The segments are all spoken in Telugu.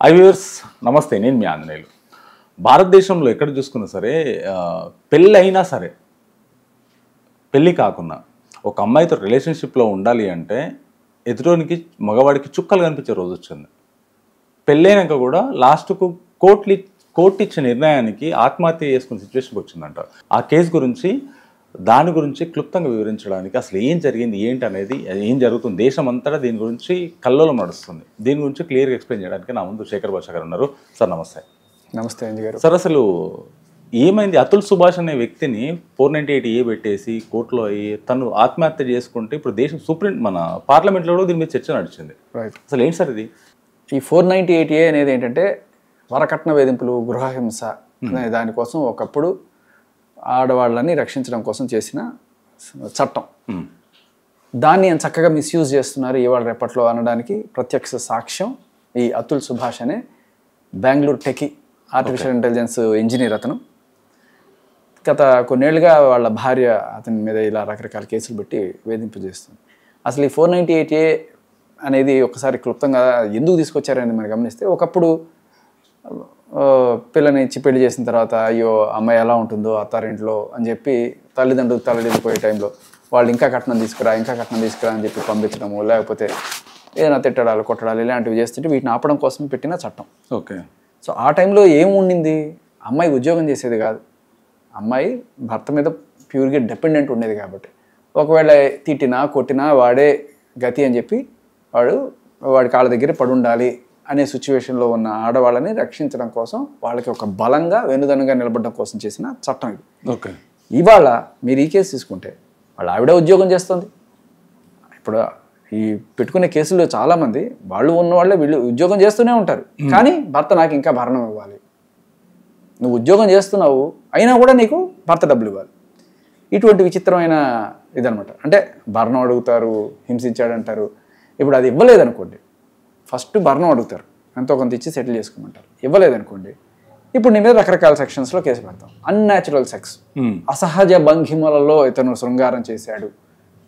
వ్యూవర్స్ నమస్తే, నేను మీ ఆంజనేయులు. భారతదేశంలో ఎక్కడ చూసుకున్నా సరే పెళ్ళి అయినా సరే పెళ్ళి కాకున్నా ఒక అమ్మాయితో రిలేషన్షిప్లో ఉండాలి అంటే ఎదురోనికి మగవాడికి చుక్కలు కనిపించే రోజు వచ్చింది. పెళ్ళైనాక కూడా లాస్ట్కు కోర్టు ఇచ్చే నిర్ణయానికి ఆత్మహత్య చేసుకునే సిచ్యువేషన్కి వచ్చిందంట. ఆ కేసు గురించి దాని గురించి క్లుప్తంగా వివరించడానికి అసలు ఏం జరిగింది ఏంటి అనేది, ఏం జరుగుతుంది దేశం అంతటా దీని గురించి కల్లోలం నడుస్తుంది. దీని గురించి క్లియర్గా ఎక్స్ప్లెయిన్ చేయడానికి నా ముందు శేఖర్ భాష గారు ఉన్నారు. సార్ నమస్తే. నమస్తే అంజీ గారు. సార్, అసలు ఏమైంది? అతుల్ సుభాష్ అనే వ్యక్తిని 498A పెట్టేసి కోర్టులో అయ్యి తను ఆత్మహత్య చేసుకుంటే ఇప్పుడు దేశం మన పార్లమెంట్లో కూడా దీని మీద చర్చ నడిచింది. అసలు ఏంటి సార్ ఇది? ఈ 498A అనేది ఏంటంటే వరకట్న వేధింపులు, గృహహింస అనే దానికోసం ఒకప్పుడు ఆడవాళ్ళని రక్షించడం కోసం చేసిన చట్టం. దాన్ని చక్కగా మిస్యూజ్ చేస్తున్నారు ఇవాళ రేపట్లో అనడానికి ప్రత్యక్ష సాక్ష్యం ఈ అతుల్ సుభాష్ అనే Bengaluru techie artificial intelligence engineer. అతను గత కొన్నేళ్లుగా వాళ్ళ భార్య అతని మీద ఇలా రకరకాల కేసులు పెట్టి వేధింపు చేస్తుంది. అసలు ఈ 498A అనేది ఒకసారి క్లుప్తంగా ఎందుకు తీసుకొచ్చారని మనం గమనిస్తే, ఒకప్పుడు పిల్లని ఇచ్చి పెళ్లి చేసిన తర్వాత అయ్యో అమ్మాయి ఎలా ఉంటుందో అత్తారింట్లో అని చెప్పి తల్లిదండ్రులు తలడిల్లిపోయే టైంలో వాళ్ళు ఇంకా కట్నం తీసుకురా అని చెప్పి పంపించడము, లేకపోతే ఏదైనా తిట్టడాలు కొట్టడాలు ఇలాంటివి చేస్తుంటే వీటిని ఆపడం కోసం పెట్టిన చట్టం. ఓకే. సో ఆ టైంలో ఏం ఉండింది? అమ్మాయి ఉద్యోగం చేసేది కాదు, అమ్మాయి భర్త మీద ప్యూర్గా డిపెండెంట్ ఉండేది. కాబట్టి ఒకవేళ తిట్టినా కొట్టినా వాడే గతి అని చెప్పి వాడి కాళ్ళ దగ్గర పడి ఉండాలి అనే సిచ్యువేషన్లో ఉన్న ఆడవాళ్ళని రక్షించడం కోసం, వాళ్ళకి ఒక బలంగా వెనుదనుగా నిలబడడం కోసం చేసిన చట్టం ఇది. ఓకే. ఇవాళ మీరు ఈ కేసు తీసుకుంటే వాళ్ళ ఆవిడ ఉద్యోగం చేస్తుంది. ఇప్పుడు ఈ పెట్టుకునే కేసుల్లో చాలామంది వాళ్ళు ఉన్నవాళ్ళే వీళ్ళు ఉద్యోగం చేస్తూనే ఉంటారు, కానీ భర్త నాకు ఇంకా భరణం ఇవ్వాలి, నువ్వు ఉద్యోగం చేస్తున్నావు అయినా కూడా నీకు భర్త డబ్బులు ఇవ్వాలి. ఇటువంటి విచిత్రమైన ఇదనమాట. అంటే భరణం అడుగుతారు, హింసించాడంటారు. ఇప్పుడు అది ఇవ్వలేదనుకోండి, ఫస్ట్ భరణం అడుగుతారు, ఎంతో కొంత ఇచ్చి సెటిల్ చేసుకోమంటారు. ఇవ్వలేదనుకోండి, ఇప్పుడు నీ మీద రకరకాల సెక్షన్స్లో కేసు పెడతాం. అన్యాచురల్ సెక్స్, అసహజ భంగిమలలో ఇతను శృంగారం చేశాడు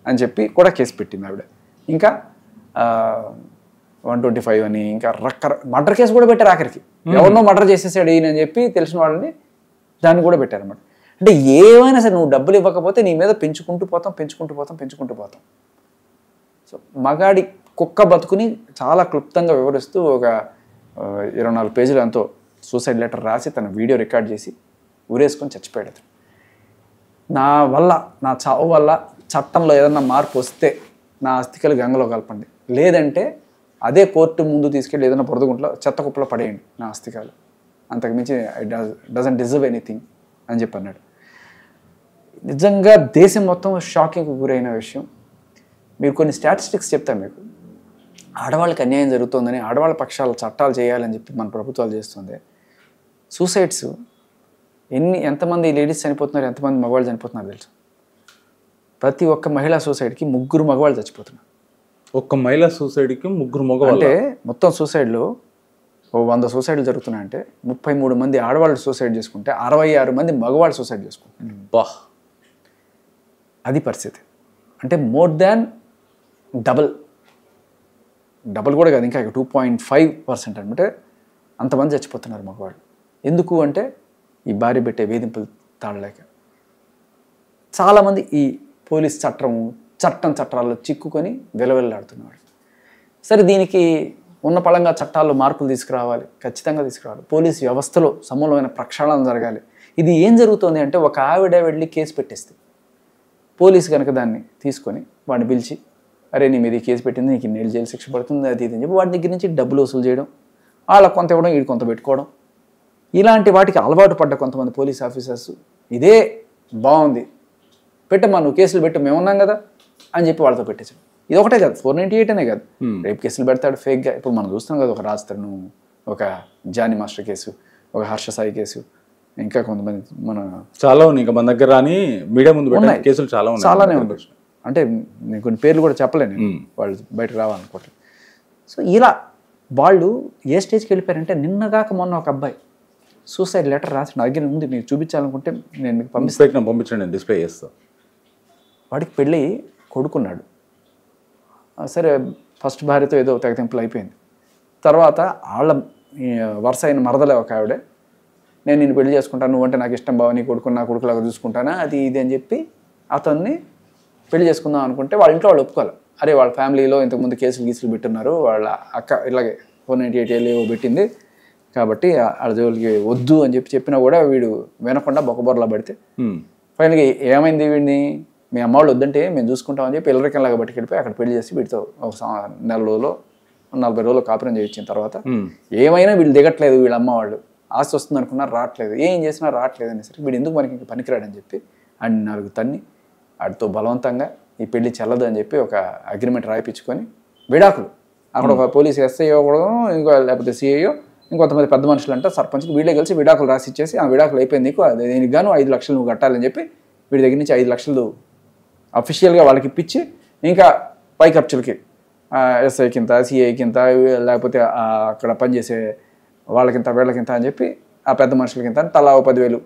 అని చెప్పి కూడా కేసు పెట్టింది ఆవిడ. ఇంకా 125 అని, ఇంకా మర్డర్ కేసు కూడా పెట్టారు. ఆఖరికి ఎవరినో మర్డర్ చేసేసాడు ఈయన అని చెప్పి తెలిసిన వాళ్ళని దాన్ని కూడా పెట్టారన్నమాట. అంటే ఏమైనా సరే నువ్వు డబ్బులు ఇవ్వకపోతే నీ మీద పెంచుకుంటూ పోతాం. సో మగాడి కుక్క బతుకుని చాలా క్లుప్తంగా వివరిస్తూ ఒక 24 పేజీలు ఎంతో సూసైడ్ లెటర్ రాసి తన వీడియో రికార్డ్ చేసి ఊరేసుకొని చచ్చిపోయాడు అతను. నా చావు వల్ల చట్టంలో ఏదన్నా మార్పు వస్తే నా అస్థికలు గంగలో కలపండి, లేదంటే అదే కోర్టు ముందు తీసుకెళ్ళి ఏదైనా బురదగుంట్లో చెత్త కుప్పలో పడేయండి నా అస్థికాలు, అంతకుమించి డజంట్ డిజర్వ్ ఎనీథింగ్ అని చెప్పి అన్నాడు. నిజంగా దేశం మొత్తం షాకింగ్కి గురైన విషయం. మీరు కొన్ని స్టాటిస్టిక్స్ చెప్తాను మీకు. ఆడవాళ్ళకి అన్యాయం జరుగుతుందని ఆడవాళ్ళ పక్షాలు చట్టాలు చేయాలని చెప్పి మన ప్రభుత్వాలు చేస్తుంది. సూసైడ్స్ ఎంతమంది లేడీస్ చనిపోతున్నారు, ఎంతమంది మగవాళ్ళు చనిపోతున్నారు తెలుసు? ప్రతి ఒక్క మహిళా సూసైడ్కి 3 మగవాళ్ళు చచ్చిపోతున్నారు. ఒక్క మహిళా సూసైడ్కి 3 మగవాళ్ళు. అంటే మొత్తం సూసైడ్లో 100 సూసైడ్లు జరుగుతున్నాయంటే 33 మంది ఆడవాళ్ళు సూసైడ్ చేసుకుంటే 66 మంది మగవాళ్ళు సూసైడ్ చేసుకుంటారు. అది పరిస్థితి. అంటే మోర్ దాన్ డబల్ కూడా కాదు, ఇంకా 2.5% అనమాట. అంతమంది చచ్చిపోతున్నారు మగవాళ్ళు. ఎందుకు అంటే ఈ భార్య పెట్టే వేధింపులు తాళలేక. చాలామంది ఈ పోలీస్ చట్టాల్లో చిక్కుకొని వెలవెల్లాడుతున్నారు. సరే, దీనికి ఉన్న పళంగా చట్టాల్లో మార్పులు తీసుకురావాలి, ఖచ్చితంగా తీసుకురావాలి. పోలీస్ వ్యవస్థలో సమూలమైన ప్రక్షాళన జరగాలి. ఇది ఏం జరుగుతుంది అంటే, ఒక ఆవిడ వెళ్ళి కేసు పెట్టేస్తే పోలీసు కనుక దాన్ని తీసుకొని వాడిని పిలిచి, అరే నీ మీద కేసు పెట్టింది, నీకు 2 జైలు శిక్ష పడుతుంది, అది ఇది అని చెప్పి వాడి దగ్గర నుంచి డబ్బులు వసూలు చేయడం, వాళ్ళకి కొంత ఇవ్వడం, వీడు కొంత పెట్టుకోవడం, ఇలాంటి వాటికి అలవాటు పడ్డ కొంతమంది పోలీస్ ఆఫీసర్స్ ఇదే బాగుంది, పెట్టమ్మా నువ్వు కేసులు పెట్టు, మేము ఉన్నాం కదా అని చెప్పి వాళ్ళతో పెట్టేసాడు. ఇది ఒకటే కాదు, 498 అనే కాదు, రేపు కేసులు పెడతాడు ఫేక్గా. ఇప్పుడు మనం చూస్తున్నాం కదా, ఒక రాజతరుణ్, ఒక జానీ మాస్టర్ కేసు, ఒక హర్ష సాయి కేసు, ఇంకా కొంతమంది చాలా ఉన్నాయి. ఇంకా మన దగ్గర మీడియా ముందు కేసులు చాలానే ఉన్నాయి. అంటే నేను కొన్ని పేర్లు కూడా చెప్పలేను, వాళ్ళు బయటకు రావాలనుకోవట్లేదు. సో ఇలా వాళ్ళు ఏ స్టేజ్కి వెళ్ళిపోయారంటే, నిన్నగాక మొన్న ఒక అబ్బాయి సూసైడ్ లెటర్ రాసి నా దగ్గర ముందు మీకు చూపించాలనుకుంటే నేను మీకు పంపించండి, డిస్ప్లే చేస్తాను. వాడికి పెళ్ళి కొడుకున్నాడు. సరే, ఫస్ట్ భార్యతో ఏదో తెగతింపులు అయిపోయింది. తర్వాత వాళ్ళ వరుస అయిన మరదలే ఒక ఆవిడే, నేను నిన్ను పెళ్లి చేసుకుంటాను, నువ్వంటే నాకు ఇష్టం బావ, నీ కొడుకు నా కొడుకులాగా చూసుకుంటానా, అది ఇది అని చెప్పి అతన్ని పెళ్లి చేసుకుందాం అనుకుంటే వాళ్ళ ఇంట్లో వాళ్ళు ఒప్పుకోవాలి. అరే వాళ్ళ ఫ్యామిలీలో ఇంతకుముందు కేసులు పెట్టున్నారు, వాళ్ళ అక్క ఇలాగే 498 ఏవో పెట్టింది కాబట్టి వాళ్ళ జోలికి వద్దు అని చెప్పినా కూడా వీడు వినకుండా బొక్కబొరలా పడితే ఫైనల్గా ఏమైంది, వీడిని మీ అమ్మ వాళ్ళు వద్దంటే మేము చూసుకుంటామని చెప్పి ఎల్లరికల్లాగా పట్టుకెళ్ళిపోయి అక్కడ పెళ్లి చేసి వీడితో ఒక నెల రోజులు 40 రోజులు కాపురం చేయించిన తర్వాత ఏమైనా వీళ్ళు దిగట్లేదు, వీళ్ళ అమ్మ వాళ్ళు ఆస్తి వస్తుంది అనుకున్నారు, రావట్లేదు, ఏం చేసినా రావట్లేదు అనేసరికి వీడు ఎందుకు మనకి ఇంకా పనికిరాడని చెప్పి ఆడిని 4 తన్ని వాడితో బలవంతంగా ఈ పెళ్లి చెల్లదు అని చెప్పి ఒక అగ్రిమెంట్ రాయిపించుకొని విడాకులు అక్కడ ఒక పోలీస్ ఎస్ఐ కూడా ఇంకో లేకపోతే సిఐఓ ఇంకొంతమంది పెద్ద మనుషులు అంటే సర్పంచ్కి వీళ్ళే కలిసి విడాకులు రాసి ఇచ్చేసి ఆ విడాకులు అయిపోయింది నీకు, దీనికి గాను 5 లక్షలు నువ్వు కట్టాలని చెప్పి వీడి దగ్గర నుంచి 5 లక్షలు అఫీషియల్గా వాళ్ళకి ఇప్పించి ఇంకా పై ఖర్చులకి ఎస్ఐకింత సిఐకింత లేకపోతే అక్కడ పనిచేసే వాళ్ళకింత వీళ్ళకింత అని చెప్పి ఆ పెద్ద మనుషులకింత తలా 10,000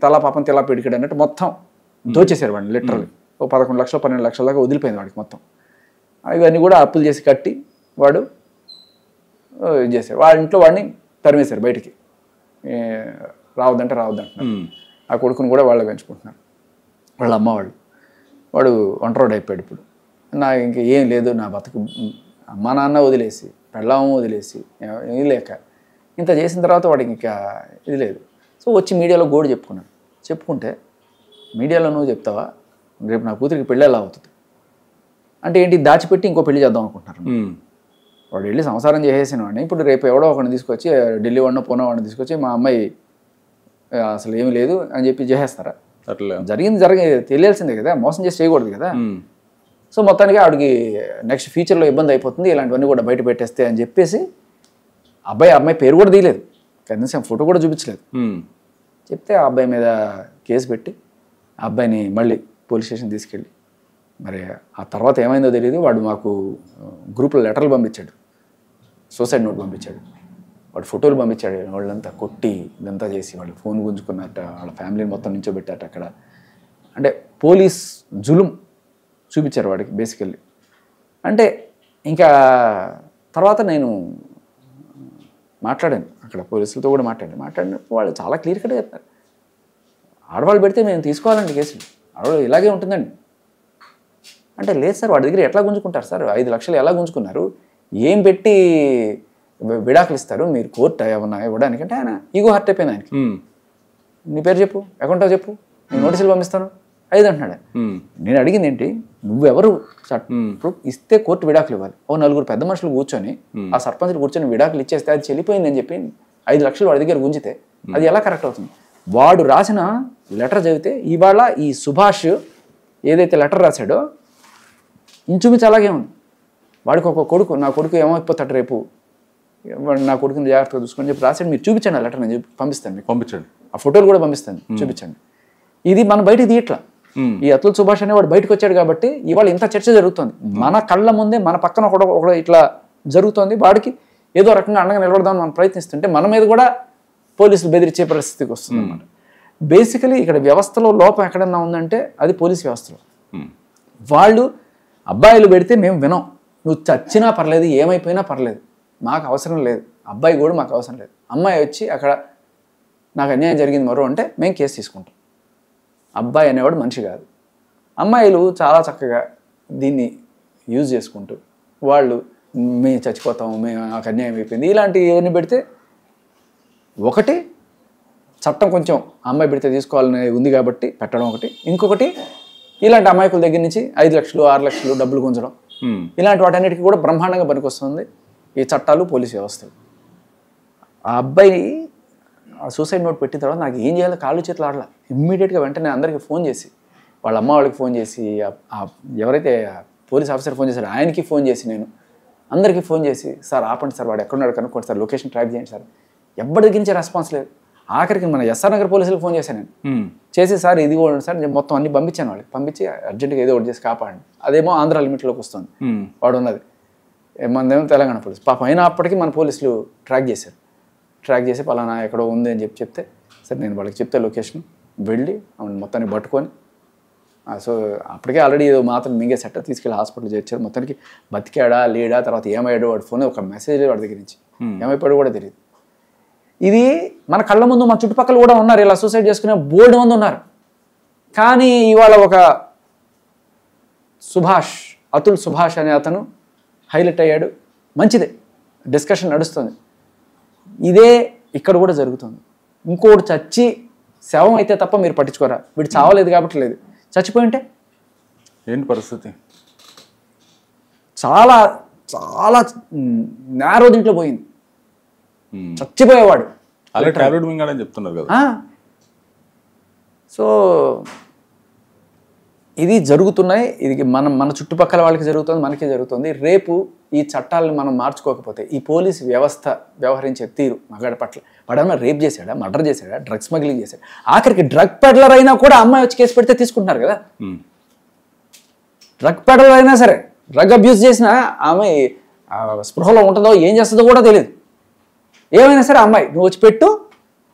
తలా పాపం తెలా పిడికిడు అన్నట్టు మొత్తం దోచేశారు వాడిని లిటరల్లీ. 11 లక్షలు 12 లక్షల దాకా వదిలిపోయింది వాడికి మొత్తం. ఇవన్నీ కూడా అప్పులు చేసి కట్టి వాడు ఇది చేశారు. వాళ్ళ ఇంట్లో వాడిని తరిమేశారు బయటికి, రావద్దంటున్నారు. ఆ కొడుకుని కూడా వాళ్ళే పెంచుకుంటున్నారు వాళ్ళ అమ్మ వాళ్ళు. వాడు ఒంటరోడు అయిపోయాడు. ఇప్పుడు నాకు ఇంకా ఏం లేదు, నా బతుకు అమ్మా నాన్న వదిలేసి పెళ్ళాము వదిలేసి ఏం లేక ఇంత చేసిన తర్వాత వాడికి ఇంకా ఇది లేదు. సో వచ్చి మీడియాలో గోడు చెప్పుకుంటే మీడియాలో నువ్వు చెప్తావా రేపు నా కూతురికి పెళ్ళి ఎలా అవుతుంది అంటే ఏంటి, దాచిపెట్టి ఇంకో పెళ్లి చేద్దాం అనుకుంటున్నారు. వాడు వెళ్ళి సంసారం చేసేసిన వాడిని ఇప్పుడు రేపు ఎవడో ఒకరిని తీసుకొచ్చి ఢిల్లీ వాడినో పూనా వాడిని తీసుకొచ్చి మా అమ్మాయి అసలు ఏమీ లేదు అని చెప్పి చేసేస్తారా? జరిగింది తెలియాల్సిందే కదా, మోసం చేసి చేయకూడదు కదా. సో మొత్తానికి ఆవిడకి నెక్స్ట్ ఫ్యూచర్లో ఇబ్బంది అయిపోతుంది ఇలాంటివన్నీ కూడా బయట పెట్టేస్తే అని చెప్పేసి అమ్మాయి పేరు కూడా తీయలేదు, కనీసం ఫోటో కూడా చూపించలేదు. చెప్తే ఆ అబ్బాయి మీద కేసు పెట్టి ఆ అబ్బాయిని మళ్ళీ పోలీస్ స్టేషన్ తీసుకెళ్ళి మరి ఆ తర్వాత ఏమైందో తెలియదు. వాడు మాకు గ్రూప్లో లెటర్లు పంపించాడు, సూసైడ్ నోట్ పంపించాడు, వాడు ఫోటోలు పంపించాడు. వాళ్ళంతా కొట్టి ఇదంతా చేసి వాళ్ళు ఫోన్ గుంజుకున్నట్ట, వాళ్ళ ఫ్యామిలీని మొత్తం నించోబెట్టారట అక్కడ. అంటే పోలీస్ జులుం చూపించారు వాడికి బేసికల్లీ. అంటే ఇంకా తర్వాత నేను మాట్లాడాను అక్కడ పోలీసులతో కూడా మాట్లాడినప్పుడు వాళ్ళు చాలా క్లియర్ కట్గా చెప్తారు, ఆడవాళ్ళు పెడితే మేము తీసుకోవాలండి కేసులు, ఆడవాళ్ళు ఇలాగే ఉంటుందండి అంటే. లేదు సార్, వాడి దగ్గర ఎట్లా గుంజుకుంటారు సార్, 5 లక్షలు ఎలా గుంజుకున్నారు, ఏం పెట్టి విడాకులు ఇస్తారు మీరు కోర్టు ఏమన్నా ఇవ్వడానికి అంటే ఆయన ఈగో హర్ట్ అయిపోయింది ఆయనకి. నీ పేరు చెప్పు, అకౌంటో చెప్పు, నేను నోటీసులు పంపిస్తాను 5 అంటున్నాడు. నేను అడిగింది ఏంటి, నువ్వెవరు ఇప్పుడు ఇస్తే కోర్టు విడాకులు ఇవ్వాలి, 4 పెద్ద మనుషులు కూర్చొని ఆ సర్పంచులు కూర్చొని విడాకులు ఇచ్చేస్తే అది చెల్లిపోయింది అని చెప్పి 5 లక్షలు వాడి దగ్గర గుంజితే అది ఎలా కరెక్ట్ అవుతుంది? వాడు రాసిన లెటర్ చదివితే ఇవాళ ఈ సుభాష్ ఏదైతే లెటర్ రాశాడో ఇంచుమించు అలాగే ఉంది. వాడికి ఒక కొడుకు, నా కొడుకు ఏమైపోతాడు రేపు, నా కొడుకుని జాగ్రత్తగా చూసుకొని చెప్పి రాశాడు. మీరు చూపించండి ఆ లెటర్, నేను పంపిస్తాను మీకు, పంపించండి ఆ ఫోటోలు కూడా పంపిస్తాను, చూపించండి. ఇది మన బయట తీయట్లా. ఈ అతుల్ సుభాష్ అనేవాడు బయటకు వచ్చాడు కాబట్టి ఇవాళ ఇంత చర్చ జరుగుతుంది. మన కళ్ళ ముందే మన పక్కన ఒకడు ఇట్లా జరుగుతుంది. వాడికి ఏదో రకంగా అండగా నిలబడదామని మనం ప్రయత్నిస్తుంటే మన మీద కూడా పోలీసులు బెదిరించే పరిస్థితికి వస్తుంది అన్నమాట. బేసికలీ ఇక్కడ వ్యవస్థలో లోపం ఎక్కడన్నా ఉందంటే అది పోలీస్ వ్యవస్థలో. వాళ్ళు అబ్బాయిలు పెడితే మేము వినం, నువ్వు చచ్చినా పర్లేదు ఏమైపోయినా పర్లేదు, మాకు అవసరం లేదు, అబ్బాయి కూడా మాకు అవసరం లేదు. అమ్మాయి వచ్చి అక్కడ నాకు అన్యాయం జరిగింది మరో అంటే మేము కేసు తీసుకుంటాం. అబ్బాయి అనేవాడు మనిషి కాదు. అమ్మాయిలు చాలా చక్కగా దీన్ని యూజ్ చేసుకుంటూ వాళ్ళు మేము చచ్చిపోతాము, మేము నాకు అన్యాయం అయిపోయింది ఇలాంటివన్నీ పెడితే ఒకటి చట్టం కొంచెం అమ్మాయి పెడితే తీసుకోవాలని ఉంది కాబట్టి పెట్టడం ఒకటి, ఇంకొకటి ఇలాంటి అమాయకుల దగ్గర నుంచి 5 లక్షలు 6 లక్షలు డబ్బులు గుంజడం, ఇలాంటి వాటన్నిటికీ కూడా బ్రహ్మాండంగా పనికొస్తుంది ఈ చట్టాలు పోలీసు వ్యవస్థలు. ఆ అబ్బాయి ఆ సూసైడ్ నోట్ పెట్టిన తర్వాత నాకు ఏం చేయాలో కాళ్ళు చేతులు ఆడలా. ఇమ్మీడియట్గా వెంటనే అందరికీ ఫోన్ చేసి, వాళ్ళ అమ్మ వాళ్ళకి ఫోన్ చేసి, ఎవరైతే పోలీస్ ఆఫీసర్ ఫోన్ చేశారో ఆయనకి ఫోన్ చేసి, నేను అందరికీ ఫోన్ చేసి, సార్ ఆపండి సార్, వాడు ఎక్కడున్నాడు కనుక్కోండి సార్, లొకేషన్ ట్రాక్ చేయండి సార్. ఎవరి దగ్గర నుంచి రెస్పాన్స్ లేదు. ఆఖరికి మన ఎస్ఆర్ నగర్ పోలీసులకు ఫోన్ చేశాను నేను, చేసి సార్ ఇది కూడా సార్ నేను మొత్తం అన్ని పంపించాను వాళ్ళకి, పంపించి అర్జెంట్గా ఏదో ఒకటి చేసి కాపాడండి. అదేమో ఆంధ్ర లిమిట్లోకి వస్తుంది వాడు ఉన్నది, మనదేమో తెలంగాణ పోలీసు. పాపం అయినా అప్పటికి మన పోలీసులు ట్రాక్ చేసి పలానా ఎక్కడో ఉంది అని చెప్తే సరే నేను వాళ్ళకి చెప్తే లొకేషన్ వెళ్ళి ఆమెను మొత్తాన్ని పట్టుకొని సో అప్పటికే ఆల్రెడీ ఏదో మాత్రం మింగేసట, తీసుకెళ్ళి హాస్పిటల్ చేర్చారు. మొత్తానికి బతికాడా లేడా, తర్వాత ఏమయ్యాడు వాడి ఫోన్, ఒక మెసేజ్ వాడి దగ్గర నుంచి ఏమైపోయాడు కూడా తెలియదు. ఇది మన కళ్ళ ముందు, మన చుట్టుపక్కల కూడా ఉన్నారు ఇలా సూసైడ్ చేసుకునే బోల్డ్ మంది ఉన్నారు. కానీ ఇవాళ ఒక అతుల్ సుభాష్ అనే అతను హైలైట్ అయ్యాడు. మంచిదే, డిస్కషన్ నడుస్తుంది. ఇదే ఇక్కడ కూడా జరుగుతుంది. ఇంకోటి చచ్చి శవం అయితే తప్ప మీరు పట్టించుకోరా, వీడు చావలేదు కాబట్టి లేదు, చచ్చిపోయి ఉంటే ఏంటి పరిస్థితి? చాలా చాలా నేరో దీంట్లో పోయింది. చచ్చిపోయేవాడు అలా టాబ్లెట్ మింగాడని చెప్తున్నారు కదా. సో ఇది జరుగుతున్నాయి. ఇది మన చుట్టుపక్కల వాళ్ళకి జరుగుతుంది, మనకి జరుగుతుంది. రేపు ఈ చట్టాలను మనం మార్చుకోకపోతే, ఈ పోలీసు వ్యవస్థ వ్యవహరించే తీరు మగాడి పట్ల, వాడేమన్నా రేప్ చేశాడా, మర్డర్ చేశాడా, డ్రగ్స్ స్మగ్లింగ్ చేశాడా, ఆఖరికి డ్రగ్ పెడ్లర్ అయినా కూడా అమ్మాయి వచ్చి కేసు పెడితే తీసుకుంటున్నారు కదా. డ్రగ్ పెడ్లర్ అయినా సరే, డ్రగ్ అబ్యూస్ చేసినా ఆమె స్పృహలో ఉంటుందో ఏం చేస్తుందో కూడా తెలియదు. ఏమైనా సరే అమ్మాయి నువ్వు వచ్చి పెట్టు,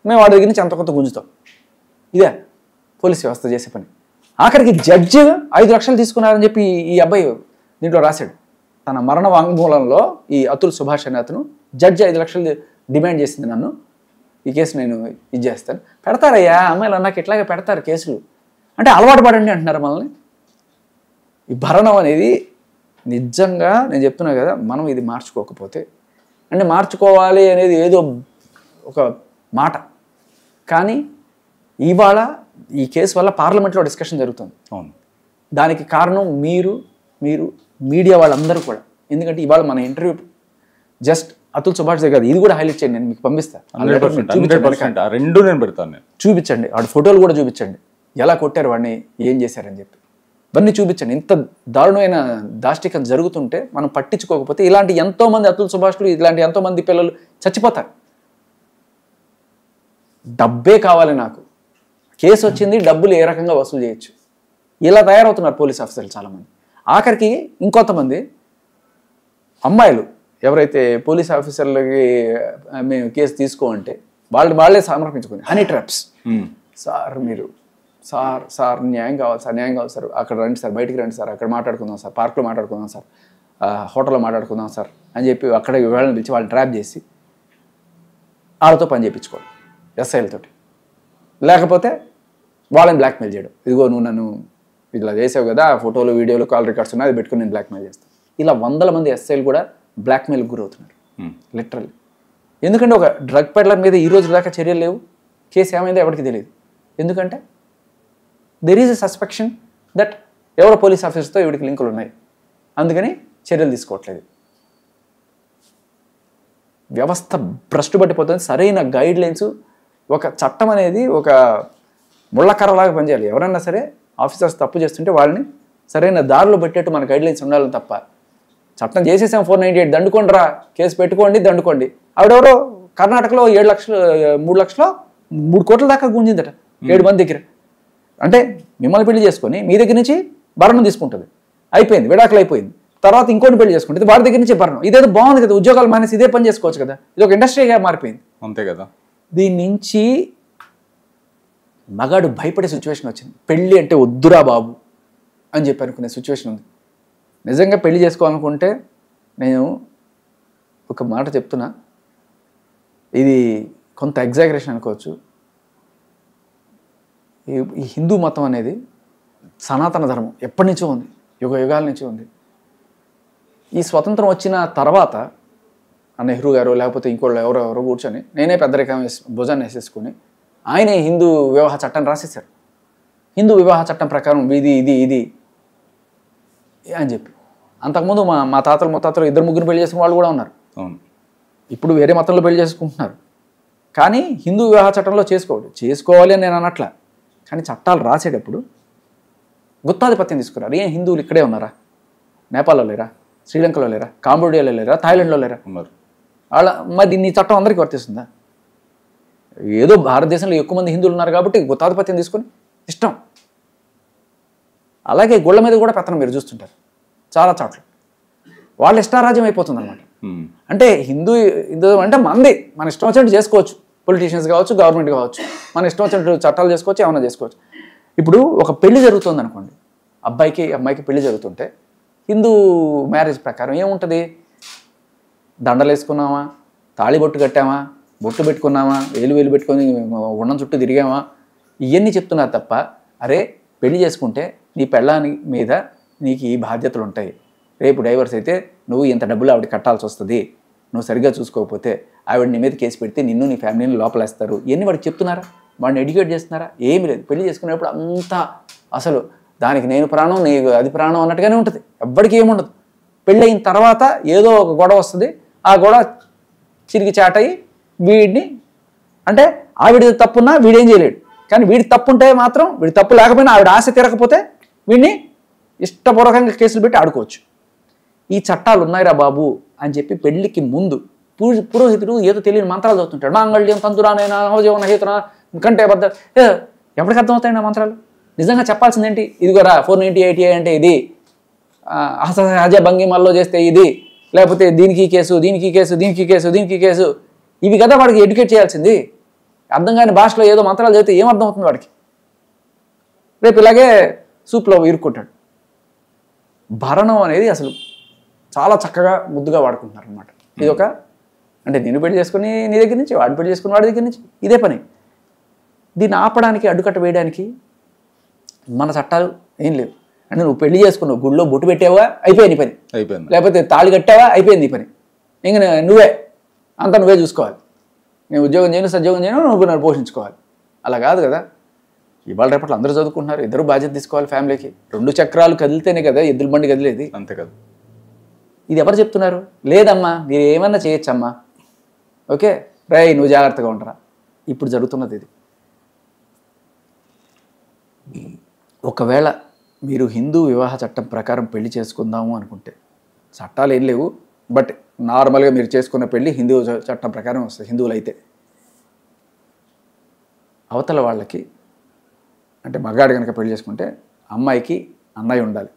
మేము వాడి దగ్గర నుంచి అంత కొంత గుంజుతాం. ఇదే పోలీస్ వ్యవస్థ చేసే పని. ఆఖరికి జడ్జి 5 లక్షలు తీసుకున్నారని చెప్పి ఈ అబ్బాయి దీంట్లో రాశాడు. తన మరణ వాంగ్మూలంలో ఈ అతుల్ సుభాష్ అనే అతను, జడ్జి 5 లక్షలు డిమాండ్ చేసింది నన్ను, ఈ కేసు నేను ఇది చేస్తాను. పెడతారయ్యా అమ్మాయిలు అన్నాక ఇట్లాగే పెడతారు కేసులు. అంటే అలవాటు పడండి అంటున్నారు మనల్ని. ఈ భరణం అనేది నిజంగా నేను చెప్తున్నా కదా, మనం ఇది మార్చుకోకపోతే, అంటే మార్చుకోవాలి అనేది ఏదో ఒక మాట, కానీ ఇవాళ ఈ కేసు వల్ల పార్లమెంట్లో డిస్కషన్ జరుగుతుంది. అవును, దానికి కారణం మీరు మీడియా వాళ్ళందరూ కూడా. ఎందుకంటే ఇవాళ మన ఇంటర్వ్యూ జస్ట్ అతుల్ సుభాష్ దగ్గర, ఇది కూడా హైలైట్ చేయండి, నేను మీకు పంపిస్తాను. 100% ఆ రెండు నేను పెడతాను. నేను చూపించండి, వాడి ఫోటోలు కూడా చూపించండి, ఎలా కొట్టారు వాడిని, ఏం చేశారని చెప్పి ఇవన్నీ చూపించండి. ఇంత దారుణమైన దాష్టికం జరుగుతుంటే మనం పట్టించుకోకపోతే ఇలాంటి ఎంతోమంది అతుల్ సుభాష్లు, ఇలాంటి ఎంతోమంది పిల్లలు చచ్చిపోతారు. డబ్బే కావాలి నాకు, కేసు వచ్చింది, డబ్బులు ఏ రకంగా వసూలు చేయొచ్చు, ఇలా తయారవుతున్నారు పోలీస్ ఆఫీసర్లు చాలామంది. ఆఖరికి ఇంకొంతమంది అమ్మాయిలు ఎవరైతే పోలీస్ ఆఫీసర్లకి మేము కేసు తీసుకోమంటే వాళ్ళే సమర్పించుకుంది. Honey traps. సార్ మీరు సార్ న్యాయం కావాలి సార్, అక్కడ రండి సార్, బయటికి రండి సార్, అక్కడ మాట్లాడుకుందాం సార్, పార్క్లో మాట్లాడుకుందాం సార్, హోటల్లో మాట్లాడుకుందాం సార్ అని చెప్పి అక్కడ వాళ్ళని పిలిచి వాళ్ళని ట్రాప్ చేసి వాళ్ళతో పని చేయించుకోవాలి ఎస్ఐలతోటి. లేకపోతే వాళ్ళని బ్లాక్మెయిల్ చేయడం, ఇదిగో నువ్వు నన్ను ఇలా చేసావు కదా, ఫోటోలు వీడియోలు కాల్ రికార్డ్స్ ఉన్నాయి, అది పెట్టుకుని నేను బ్లాక్మెయిల్ చేస్తాను. ఇలా 100 మంది ఎస్ఐలు కూడా బ్లాక్మెయిల్కి గురవుతున్నారు లిటరల్లీ. ఎందుకంటే ఒక డ్రగ్ పెడ్లర్ మీద ఈ రోజు దాకా చర్యలు లేవు, కేసు ఏమైందో ఎవరికి తెలియదు. ఎందుకంటే దెర్ ఈజ్ ఎ సస్పెక్షన్ దట్ ఎవరో పోలీస్ ఆఫీసర్తో వీడికి లింకులు ఉన్నాయి, అందుకని చర్యలు తీసుకోవట్లేదు. వ్యవస్థ భ్రష్టు పట్టిపోతుంది. సరైన గైడ్ లైన్స్, ఒక చట్టం అనేది ఒక ముళ్ళకర్రలాగా పనిచేయాలి. ఎవరన్నా సరే ఆఫీసర్స్ తప్పు చేస్తుంటే వాళ్ళని సరైన దారిలో పెట్టేట్టు మన గైడ్ లైన్స్ ఉండాలని తప్ప, చట్టం చేసేసాం 498 దండుకోండి రా, కేసు పెట్టుకోండి దండుకోండి. ఆవిడెవరో కర్ణాటకలో 3 లక్షలు 3 కోట్ల దాకా గుంజిందట 7 మంది దగ్గర. అంటే మిమ్మల్ని పెళ్లి చేసుకొని మీ దగ్గర నుంచి భరణం తీసుకుంటుంది, అయిపోయింది, విడాకులు అయిపోయింది. తర్వాత ఇంకోటి పెళ్లి చేసుకుంటుంది, వారి దగ్గర నుంచి భరణం. ఇదేదో బాగుంది కదా, ఉద్యోగాలు మానేసి ఇదే పని చేసుకోవచ్చు కదా, ఇది ఒక ఇండస్ట్రీగా మారిపోయింది. అంతే కదా. దీని నుంచి మగాడు భయపడే సిచ్యువేషన్ వచ్చింది. పెళ్ళి అంటే వద్దురా బాబు అని చెప్పి అనుకునే సిచ్యువేషన్ ఉంది. నిజంగా పెళ్లి చేసుకోవాలనుకుంటే, నేను ఒక మాట చెప్తున్నా, ఇది కొంత ఎగ్జాగరేషన్ అనుకోవచ్చు, ఈ హిందూ మతం అనేది సనాతన ధర్మం ఎప్పటి నుంచో ఉంది, యుగాల నుంచి ఉంది. ఈ స్వతంత్రం వచ్చిన తర్వాత నెహ్రూ గారు లేకపోతే ఇంకోళ్ళు ఎవరెవరో కూర్చొని నేనే పెద్దరికం భుజాన్ని వేసేసుకుని ఆయనే హిందూ వివాహ చట్టాన్ని రాసేశారు. హిందూ వివాహ చట్టం ప్రకారం ఇది ఇది ఇది అని చెప్పి. అంతకుముందు మా తాతలు ముత్తాతలు 2-3 పెళ్లి చేసుకున్న వాళ్ళు కూడా ఉన్నారు. ఇప్పుడు వేరే మతంలో పెళ్లి చేసుకుంటున్నారు. కానీ హిందూ వివాహ చట్టంలో చేసుకోవాలి అని నేను అనట్లా. కానీ చట్టాలు రాసేటప్పుడు గుత్తాధిపత్యం తీసుకున్నారు. ఏం హిందువులు ఇక్కడే ఉన్నారా? నేపాల్లో లేరా? శ్రీలంకలో లేరా? కాంబోడియాలో లేరా? థాయిలాండ్లో లేరా? వాళ్ళ మరి నీ చట్టం అందరికీ వర్తిస్తుందా? ఏదో భారతదేశంలో ఎక్కువ మంది హిందువులు ఉన్నారు కాబట్టి గుత్తాధిపత్యం తీసుకొని ఇష్టం. అలాగే గుళ్ళ మీద కూడా పెత్తనం మీరు చూస్తుంటారు చాలా చోట్ల. వాళ్ళ ఇష్టారాజ్యం అయిపోతుంది అనమాట. అంటే హిందూ అంటే మంది మన ఇష్టం వచ్చినట్టు చేసుకోవచ్చు. పొలిటీషియన్స్ కావచ్చు, గవర్నమెంట్ కావచ్చు, మన ఇష్టం వచ్చినట్టు చట్టాలు చేసుకోవచ్చు, ఏమైనా చేసుకోవచ్చు. ఇప్పుడు ఒక పెళ్లి జరుగుతుంది అనుకోండి, అబ్బాయికి అమ్మాయికి పెళ్లి జరుగుతుంటే హిందూ మ్యారేజ్ ప్రకారం ఏముంటుంది? దండలు వేసుకున్నామా, తాళి బొట్టు కట్టామా, బొట్టు పెట్టుకున్నామా, వేలు పెట్టుకొని ఉండం చుట్టూ తిరిగామా, ఇవన్నీ చెప్తున్నారు తప్ప అరే పెళ్లి చేసుకుంటే నీ పెళ్ళాని మీద నీకు ఈ బాధ్యతలు ఉంటాయి, రేపు డైవర్స్ అయితే నువ్వు ఇంత డబ్బులు ఆవిడ కట్టాల్సి వస్తుంది, నువ్వు సరిగ్గా చూసుకోకపోతే ఆవిడ నీ మీద కేసు పెడితే నిన్ను నీ ఫ్యామిలీని లోపలేస్తారు, ఇవన్నీ వాడికి చెప్తున్నారా? వాడిని ఎడ్యుకేట్ చేస్తున్నారా? ఏమీ లేదు. పెళ్లి చేసుకునేప్పుడు అంతా అసలు దానికి నేను ప్రాణం నీకు అది ప్రాణం అన్నట్టుగానే ఉంటుంది, ఎవ్వడికి ఏముండదు. పెళ్ళయిన తర్వాత ఏదో ఒక గొడవ వస్తుంది, ఆ గొడవ చిరిగి చాటయి వీడిని అంటే ఆవిడ తప్పున్నా వీడేం చేయలేడు, కానీ వీడి తప్పు ఉంటే మాత్రం వీడి తప్పు లేకపోయినా ఆవిడ ఆశ తీరకపోతే వీడిని ఇష్టపూర్వకంగా కేసులు పెట్టి ఆడుకోవచ్చు. ఈ చట్టాలు ఉన్నాయిరా బాబు అని చెప్పి పెళ్లికి ముందు పురోహితుడు ఏదో తెలియని మంత్రాలు చదువుతుంటాడు. మాంగళ్యం తంతురానైనా హోజీవన హేతునా కంటే బద్ద ఎవరికి అర్థమవుతాయండి ఆ మంత్రాలు? నిజంగా చెప్పాల్సింది ఏంటి? ఇదిగోరా 490 అంటే ఇది, హజ భంగిమల్లో చేస్తే ఇది, లేకపోతే దీనికి కేసు, దీనికి కేసు, దీనికి కేసు, దీనికి కేసు, ఇవి కదా వాడికి ఎడ్యుకేట్ చేయాల్సింది. అర్థం కాని భాషలో ఏదో మంత్రాలు చదివితే ఏం అర్థం అవుతుంది వాడికి? రేపు ఇలాగే సూప్లో ఇరుక్కుంటాడు. భరణం అనేది అసలు చాలా చక్కగా ముద్దుగా వాడుకుంటున్నారు అనమాట. ఇది ఒక అంటే నేను పెళ్లి చేసుకుని నీ దగ్గర నుంచి, వాడిని పెళ్లి చేసుకుని వాడి దగ్గర నుంచి, ఇదే పని. దీన్ని ఆపడానికి, అడ్డుకట్ట వేయడానికి మన చట్టాలు ఏం లేవు. అంటే నువ్వు పెళ్లి చేసుకున్నావు, గుళ్ళో బొట్టు పెట్టావా అయిపోయింది పని, అయిపోయింది. లేకపోతే తాళి కట్టావా అయిపోయింది ఈ పని, ఇంక నువ్వే అంతా నువ్వే చూసుకోవాలి. నేను ఉద్యోగం చేయను, సద్యోగం చేయను, నువ్వు నన్ను పోషించుకోవాలి. అలా కాదు కదా. ఇవాళ రేపట్లో అందరూ చదువుకుంటున్నారు, ఇద్దరు బాధ్యత తీసుకోవాలి ఫ్యామిలీకి. 2 చక్రాలు కదిలితేనే కదా ఎద్దుల బండి కదిలేది. అంతే కదా. ఇది ఎవరు చెప్తున్నారు? లేదమ్మా మీరు ఏమన్నా చేయొచ్చమ్మా, ఓకే రై నువ్వు జాగ్రత్తగా ఉంటారా. ఇప్పుడు జరుగుతున్నది ఇది. ఒకవేళ మీరు హిందూ వివాహ చట్టం ప్రకారం పెళ్లి చేసుకుందాము అనుకుంటే చట్టాలు ఏం లేవు, బట్ నార్మల్గా మీరు చేసుకున్న పెళ్ళి హిందూ చట్టం ప్రకారం వస్తుంది. హిందువులు అయితే అవతల వాళ్ళకి అంటే మగాడు కనుక పెళ్లి చేసుకుంటే అమ్మాయికి అన్నయ్య ఉండాలి,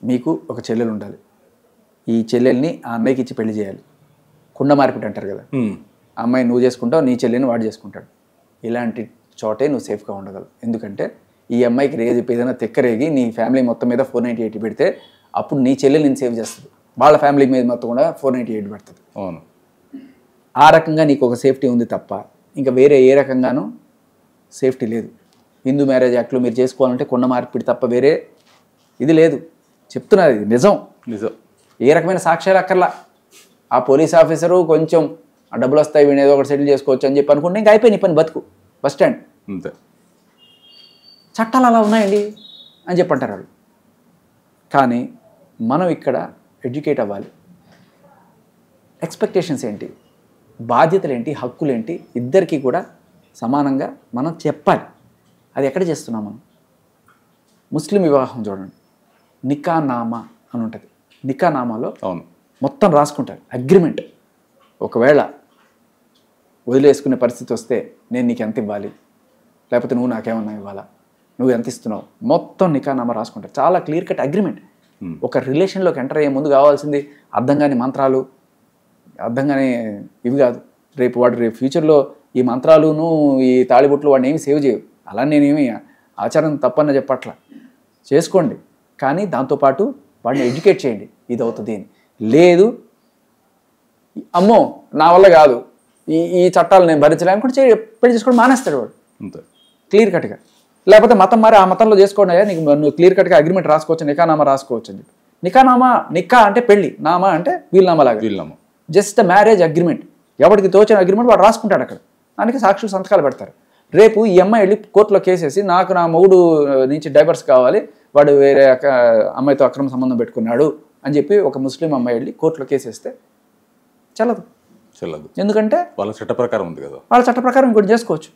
మీకు ఒక చెల్లెలు ఉండాలి. ఈ చెల్లెల్ని ఆ అన్నయ్యకి ఇచ్చి పెళ్లి చేయాలి. కుండ మార్పిడి అంటారు కదా, అమ్మాయి నువ్వు చేసుకుంటావు, నీ చెల్లెని వాడు చేసుకుంటాడు. ఇలాంటి చోటే నువ్వు సేఫ్గా ఉండగలవు. ఎందుకంటే ఈ అమ్మాయికి రేపు ఏదైనా తెక్కరేగి నీ ఫ్యామిలీ మొత్తం మీద 498 పెడితే అప్పుడు నీ చెల్లెలు నేను సేవ్ చేస్తుంది, వాళ్ళ ఫ్యామిలీ మీద మొత్తం కూడా 498 పెడుతుంది. అవును. ఆ రకంగా నీకు ఒక సేఫ్టీ ఉంది తప్ప ఇంకా వేరే ఏ రకంగానూ సేఫ్టీ లేదు. హిందూ మ్యారేజ్ యాక్ట్లో మీరు చేసుకోవాలంటే కొండ మార్పిడి తప్ప వేరే ఇది లేదు. చెప్తున్నది ఇది నిజం. నిజం. ఏ రకమైన సాక్ష్యాలు అక్కర్లా. ఆ పోలీస్ ఆఫీసరు కొంచెం ఆ డబ్బులు వస్తాయి వీడిని ఏదో ఒకటి సెటిల్ చేసుకోవచ్చు అని చెప్పి అనుకుంటే ఇంకా అయిపోయింది పని, బతుకు బస్ స్టాండ్. అంతే. చట్టాలు అలా ఉన్నాయండి అని చెప్పి అంటారు వాళ్ళు. కానీ మనం ఇక్కడ ఎడ్యుకేట్ అవ్వాలి. ఎక్స్పెక్టేషన్స్ ఏంటి, బాధ్యతలు ఏంటి, హక్కులు ఏంటి, ఇద్దరికీ కూడా సమానంగా మనం చెప్పాలి. అది ఎక్కడ చేస్తున్నాం మనం? ముస్లిం వివాహం చూడండి, నికానామా అని ఉంటుంది. నికానామాలో అవును మొత్తం రాసుకుంటారు అగ్రిమెంట్. ఒకవేళ వదిలేసుకునే పరిస్థితి వస్తే నేను నీకు ఎంత ఇవ్వాలి, లేకపోతే నువ్వు నాకేమన్నా ఇవ్వాలా, నువ్వు ఎంత ఇస్తున్నావు, మొత్తం నికానామా రాసుకుంటారు. చాలా క్లియర్ కట్ అగ్రిమెంట్. ఒక రిలేషన్లోకి ఎంటర్ అయ్యే ముందు కావాల్సింది అర్థం కాని మంత్రాలు, అర్థం కాని ఇవి కాదు. రేపు ఫ్యూచర్లో ఈ మంత్రాలును ఈ తాళిబొట్లు వాడిని ఏమి సేవ్ చేయవు. అలా నేనేమి ఆచారం తప్పన్న చెప్పట్లా, చేసుకోండి, కానీ దాంతోపాటు వాడిని ఎడ్యుకేట్ చేయండి ఇది అవుతుంది అని. లేదు అమ్మో నా వల్ల కాదు, ఈ చట్టాలు నేను భరించలేనుకుంటే పెళ్లి చేసుకోవడం మానేస్తాడు వాడు అంతే క్లియర్ కట్గా. లేకపోతే మతం మరి ఆ మతంలో చేసుకోండి అయ్యా, నీకు నువ్వు క్లియర్ కట్గా అగ్రిమెంట్ రాసుకోవచ్చు, నికానామా రాసుకోవచ్చు అని చెప్పి. నికానామా, నికా అంటే పెళ్లి, నామా అంటే వీలునామా లాగా, వీలునామా జస్ట్ మ్యారేజ్ అగ్రిమెంట్. ఎవరికి తోచిన అగ్రిమెంట్ వాడు రాసుకుంటాడు అక్కడ, దానికి సాక్షులు సంతకాలు పెడతారు. రేపు ఈ అమ్మాయి వెళ్ళి కోర్టులో కేసేసి నాకు నా మొగుడు నుంచి డైవర్స్ కావాలి, వాడు వేరే అమ్మాయితో అక్రమ సంబంధం పెట్టుకున్నాడు అని చెప్పి ఒక ముస్లిం అమ్మాయి వెళ్ళి కోర్టులో కేసేస్తే చెల్లదు. ఎందుకంటే వాళ్ళ చట్ట ప్రకారం ఉంది కదా, వాళ్ళ చట్ట ప్రకారం ఇంకోటి చేసుకోవచ్చు.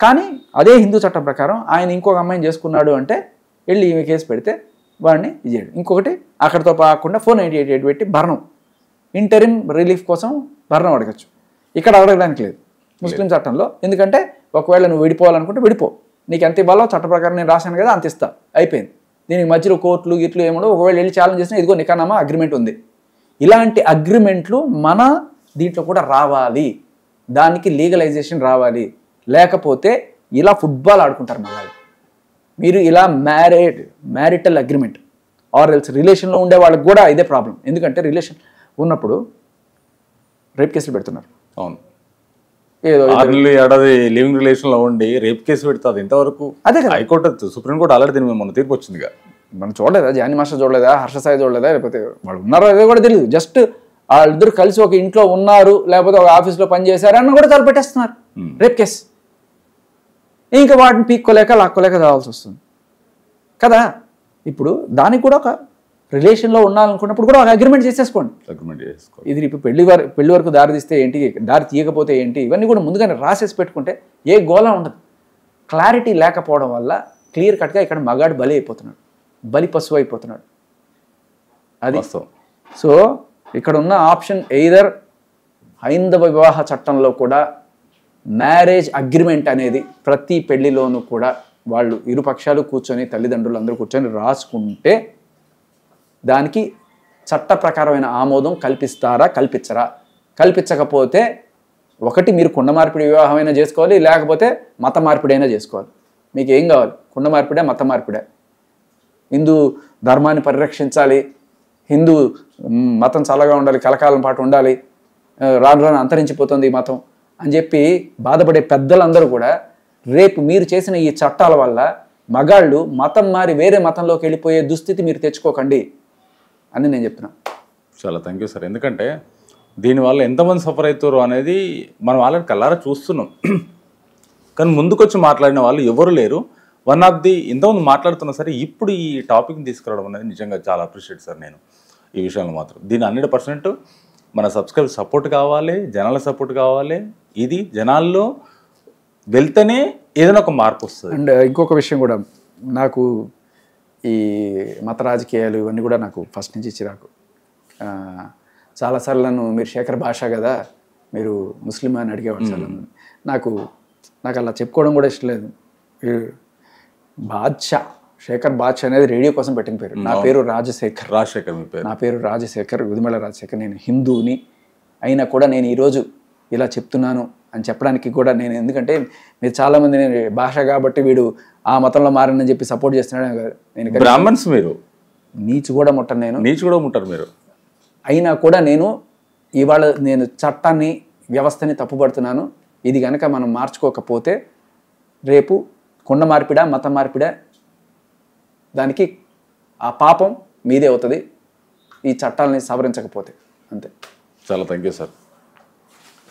కానీ అదే హిందూ చట్టం ప్రకారం ఆయన ఇంకొక అమ్మాయిని చేసుకున్నాడు అంటే వెళ్ళి ఈమె కేసు పెడితే వాడిని ఇచ్చేయడు. ఇంకొకటి అక్కడితో పాకుండా 498 పెట్టి భరణం, ఇంటరిమ్ రిలీఫ్ కోసం భరణం అడగచ్చు. ఇక్కడ అడగడానికి లేదు ముస్లిం చట్టంలో. ఎందుకంటే ఒకవేళ నువ్వు విడిపోవాలనుకుంటే విడిపో, నీకు ఎంత ఇవ్వాలో చట్ట ప్రకారం నేను రాశాను కదా అంత ఇస్తా, అయిపోయింది. దీనికి మధ్యలో కోర్టులు గిట్లు ఏమో ఒకవేళ వెళ్ళి ఛాలెంజ్ చేసినా ఇదిగో నికానామా అగ్రిమెంట్ ఉంది. ఇలాంటి అగ్రిమెంట్లు మన దీంట్లో కూడా రావాలి, దానికి లీగలైజేషన్ రావాలి. లేకపోతే ఇలా ఫుట్బాల్ ఆడుకుంటారు మళ్ళీ. మీరు ఇలా మ్యారిటల్ అగ్రిమెంట్ ఆర్ ఎల్స్ రిలేషన్లో ఉండే వాళ్ళకి కూడా ఇదే ప్రాబ్లం. ఎందుకంటే రిలేషన్ ఉన్నప్పుడు రేప్ కేసులు పెడుతున్నారు. అవును, ఏదో 6 నెలలు ఏడాది లివింగ్ రిలేషన్లో ఉండి రేప్ కేసు పెడుతుంది ఇంతవరకు. అదే కదా, హైకోర్టు సుప్రీంకోర్టు ఆల్రెడీ దీని మీద మొన్న తీర్పు వచ్చిందిగా. మనం చూడలేదా, జానీ మాస్టర్ చూడలేదా, హర్ష సాయి చూడలేదా, లేకపోతే వాళ్ళు ఉన్నారో అదే కూడా తెలియదు. జస్ట్ వాళ్ళిద్దరు కలిసి ఒక ఇంట్లో ఉన్నారు, లేకపోతే ఒక ఆఫీస్లో పనిచేశారు అన్న కూడా తల పెట్టేస్తున్నారు రేప్ కేసు. ఇంకా వాటిని పీక్కోలేక లాక్కోలేక రావాల్సి వస్తుంది కదా. ఇప్పుడు దానికి కూడా ఒక రిలేషన్లో ఉండాలనుకున్నప్పుడు కూడా ఒక అగ్రిమెంట్ చేసేసుకోండి. అగ్రిమెంట్ చేసుకో. ఇది ఇప్పుడు పెళ్లి వరకు దారి తీస్తే ఏంటి, దారి తీయకపోతే ఏంటి, ఇవన్నీ కూడా ముందుగానే రాసేసి పెట్టుకుంటే ఏ గోళ ఉండదు. క్లారిటీ లేకపోవడం వల్ల క్లియర్ కట్గా ఇక్కడ మగాడు బలి అయిపోతున్నాడు, బలి పశువు అయిపోతున్నాడు. అది సో ఇక్కడ ఉన్న ఆప్షన్ ఎయిదర్ హైందవ వివాహ చట్టంలో కూడా మ్యారేజ్ అగ్రిమెంట్ అనేది ప్రతి పెళ్లిలోనూ కూడా వాళ్ళు ఇరు పక్షాలు కూర్చొని, తల్లిదండ్రులు అందరూ కూర్చొని రాసుకుంటే దానికి చట్ట ప్రకారమైన ఆమోదం కల్పిస్తారా, కల్పించరా? కల్పించకపోతే ఒకటి మీరు కుండ మార్పిడి వివాహమైనా చేసుకోవాలి, లేకపోతే మత మార్పిడి అయినా చేసుకోవాలి. మీకు ఏం కావాలి? కుండ మార్పిడే, మత మార్పిడే? హిందూ ధర్మాన్ని పరిరక్షించాలి, హిందూ మతం చల్లగా ఉండాలి, కలకాలం పాటు ఉండాలి, రాను రాను అంతరించిపోతుంది ఈ మతం అని చెప్పి బాధపడే పెద్దలందరూ కూడా రేపు మీరు చేసిన ఈ చట్టాల వల్ల మగాళ్ళు మతం మారి వేరే మతంలోకి వెళ్ళిపోయే దుస్థితి మీరు తెచ్చుకోకండి అని నేను చెప్తున్నా. చాలా థ్యాంక్ యూ సార్. ఎందుకంటే దీనివల్ల ఎంతమంది సఫర్ అవుతారు అనేది మనం వాళ్ళని కల్లారా చూస్తున్నాం. కానీ ముందుకొచ్చి మాట్లాడిన వాళ్ళు ఎవరు లేరు. వన్ ఆఫ్ ది ఇంతకుముందు మాట్లాడుతున్నా సరే ఇప్పుడు ఈ టాపిక్ని తీసుకురావడం అనేది నిజంగా చాలా అప్రిషియేట్ సార్ నేను ఈ విషయంలో మాత్రం. దీని 100% మన సబ్స్క్రైబ్ సపోర్ట్ కావాలి, జనాల సపోర్ట్ కావాలి. ఇది జనాల్లో వెళ్తేనే ఏదైనా ఒక మార్పు వస్తుంది. అండ్ ఇంకొక విషయం కూడా, నాకు ఈ మత రాజకీయాలు ఇవన్నీ కూడా నాకు ఫస్ట్ నుంచి చిరాకు. చాలాసార్లు నన్ను మీరు శేఖర్ భాష కదా, మీరు ముస్లిం అని అడిగేవాడు సార్. నాకు అలా చెప్పుకోవడం కూడా ఇష్టం లేదు. బాద్షా, శేఖర్ బాద్షా అనేది రేడియో కోసం పెట్టిన పేరు. నా పేరు రాజశేఖర్. మీ పేరు? నా పేరు రాజశేఖర్, ఉదిమల రాజశేఖర్. నేను హిందూని అయినా కూడా నేను ఈరోజు ఇలా చెప్తున్నాను అని చెప్పడానికి కూడా నేను, ఎందుకంటే మీరు చాలామంది నేను భాష కాబట్టి వీడు ఆ మతంలో మారని చెప్పి సపోర్ట్ చేస్తున్నాడు కదా. నేను బ్రాహ్మణ్స్, మీరు నీచు కూడా ముట్టను, నేను నీచు కూడా ముట్టారు మీరు. అయినా కూడా నేను ఇవాళ నేను చట్టాన్ని, వ్యవస్థని తప్పుపడుతున్నాను. ఇది కనుక మనం మార్చుకోకపోతే రేపు కుండ మార్పిడా, మత మార్పిడా, దానికి ఆ పాపం మీదే అవుతుంది ఈ చట్టాలని సవరించకపోతే. అంతే. చాలా థ్యాంక్ యూ సార్.